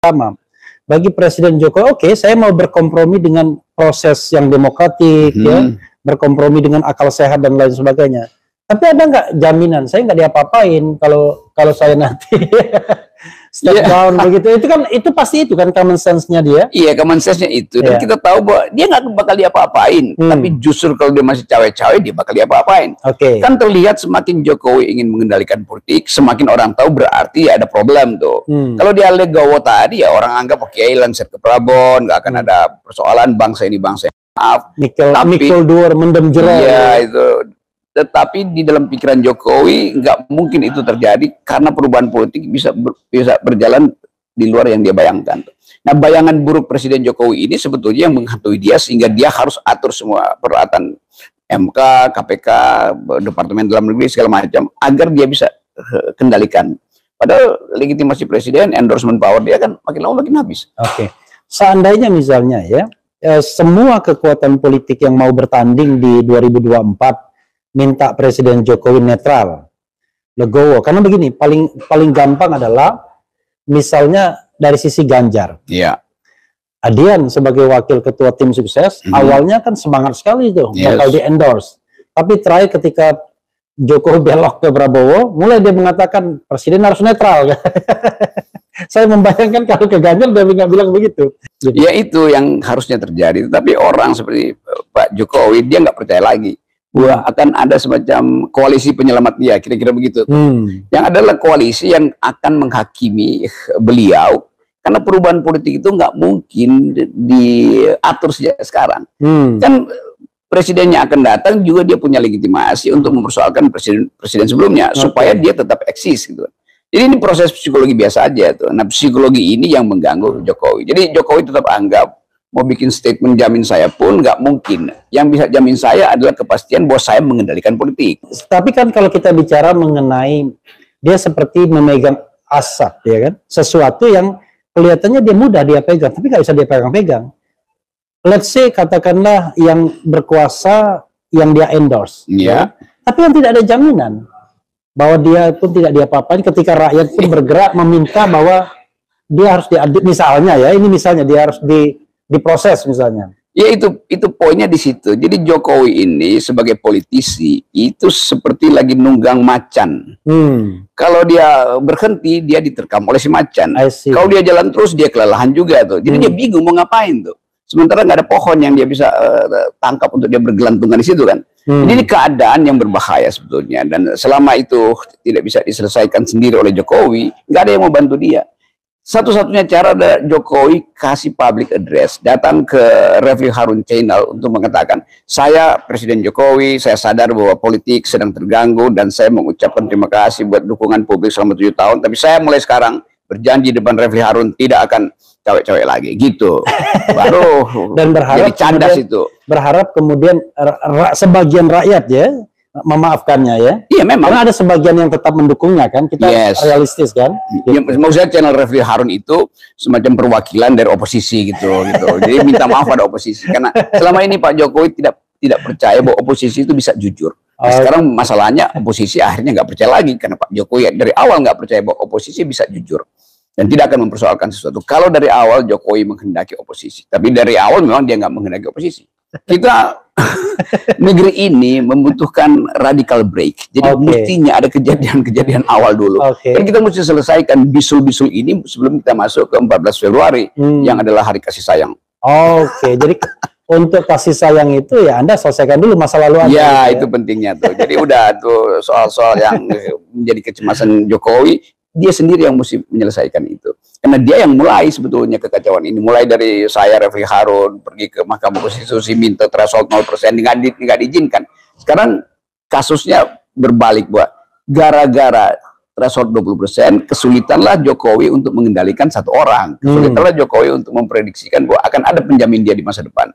Pertama, bagi Presiden Jokowi, oke, saya mau berkompromi dengan proses yang demokratik, ya, berkompromi dengan akal sehat dan lain sebagainya. Tapi ada nggak jaminan? Saya nggak diapa-apain kalau saya nanti step down begitu. Itu kan pasti itu kan common sense-nya dia. Iya, common sense-nya itu. Dan kita tahu bahwa dia nggak bakal diapa-apain. Tapi justru kalau dia masih cawe-cawe, dia bakal diapa-apain. Kan terlihat semakin Jokowi ingin mengendalikan politik, semakin orang tahu berarti ya ada problem tuh. Kalau dia legowo tadi ya orang anggap oke, lengser ke Prabon, nggak akan ada persoalan bangsa ini bangsa yang maaf. Mikul dur mendem jero. Iya itu. Tetapi di dalam pikiran Jokowi nggak mungkin itu terjadi karena perubahan politik bisa berjalan di luar yang dia bayangkan. Nah, bayangan buruk Presiden Jokowi ini sebetulnya yang menghantui dia sehingga dia harus atur semua peralatan MK, KPK, Departemen Dalam Negeri segala macam agar dia bisa kendalikan. Padahal legitimasi Presiden, endorsement power dia kan makin lama makin habis. Seandainya misalnya ya, semua kekuatan politik yang mau bertanding di 2024 minta Presiden Jokowi netral, legowo. Karena begini, paling gampang adalah misalnya dari sisi Ganjar. Adian sebagai wakil ketua tim sukses, awalnya kan semangat sekali itu, bakal di-endorse. Tapi terakhir ketika Jokowi belok ke Prabowo, mulai dia mengatakan Presiden harus netral. Saya membayangkan kalau ke Ganjar dia nggak bilang begitu. Ya itu yang harusnya terjadi. Tapi orang seperti Pak Jokowi, dia nggak percaya lagi bahwa akan ada semacam koalisi penyelamat dia, kira-kira begitu. Yang adalah koalisi yang akan menghakimi beliau, karena perubahan politik itu nggak mungkin diatur sejak sekarang. Kan presidennya akan datang juga dia punya legitimasi untuk mempersoalkan presiden sebelumnya, supaya dia tetap eksis gitu. Jadi ini proses psikologi biasa aja tuh. Nah, psikologi ini yang mengganggu Jokowi. Jadi Jokowi tetap anggap mau bikin statement jamin saya pun nggak mungkin. Yang bisa jamin saya adalah kepastian bahwa saya mengendalikan politik. Tapi kan kalau kita bicara mengenai dia seperti memegang asap, ya kan? Sesuatu yang kelihatannya dia mudah dia pegang, tapi nggak bisa dia pegang-pegang. Let's say katakanlah yang berkuasa yang dia endorse, ya. Tapi yang tidak ada jaminan bahwa dia pun tidak diapa-apain ketika rakyat pun bergerak meminta bahwa dia harus diadil, misalnya ya, ini misalnya dia harus diproses misalnya. Ya itu poinnya di situ. Jadi Jokowi ini sebagai politisi itu seperti lagi nunggang macan. Kalau dia berhenti dia diterkam oleh si macan. Kalau dia jalan terus dia kelelahan juga tuh. Jadi dia bingung mau ngapain tuh. Sementara nggak ada pohon yang dia bisa tangkap untuk dia bergelantungan di situ kan. Jadi ini keadaan yang berbahaya sebetulnya. Dan selama itu tidak bisa diselesaikan sendiri oleh Jokowi, nggak ada yang mau bantu dia. Satu-satunya cara ada Jokowi kasih public address, datang ke Refli Harun Channel untuk mengatakan, saya Presiden Jokowi, saya sadar bahwa politik sedang terganggu dan saya mengucapkan terima kasih buat dukungan publik selama 7 tahun, tapi saya mulai sekarang berjanji depan Refli Harun tidak akan cawe-cawe lagi, gitu. Baru dan berharap jadi candas itu. Berharap kemudian sebagian rakyat ya memaafkannya ya. Iya memang. Karena ada sebagian yang tetap mendukungnya kan. Kita realistis kan. Ya, maksudnya channel Refli Harun itu semacam perwakilan dari oposisi gitu. Jadi minta maaf pada oposisi karena selama ini Pak Jokowi tidak percaya bahwa oposisi itu bisa jujur. Nah, sekarang masalahnya oposisi akhirnya nggak percaya lagi karena Pak Jokowi dari awal nggak percaya bahwa oposisi bisa jujur dan tidak akan mempersoalkan sesuatu. Kalau dari awal Jokowi menghendaki oposisi, tapi dari awal memang dia nggak menghendaki oposisi. Kita negeri ini membutuhkan radical break. Jadi mestinya ada kejadian-kejadian awal dulu. Dan kita mesti selesaikan bisul-bisul ini sebelum kita masuk ke 14 Februari yang adalah hari kasih sayang. Jadi untuk kasih sayang itu ya Anda selesaikan dulu masa lalu Anda. Ya, itu pentingnya tuh. Jadi udah tuh soal-soal yang menjadi kecemasan Jokowi, dia sendiri yang mesti menyelesaikan itu. Karena dia yang mulai sebetulnya kekacauan ini. Mulai dari saya, Refli Harun, pergi ke Mahkamah Konstitusi, minta threshold 0%, nggak diizinkan. Sekarang kasusnya berbalik, buat gara-gara threshold 20%, kesulitanlah Jokowi untuk mengendalikan satu orang. Kesulitanlah Jokowi untuk memprediksikan bahwa akan ada penjamin dia di masa depan.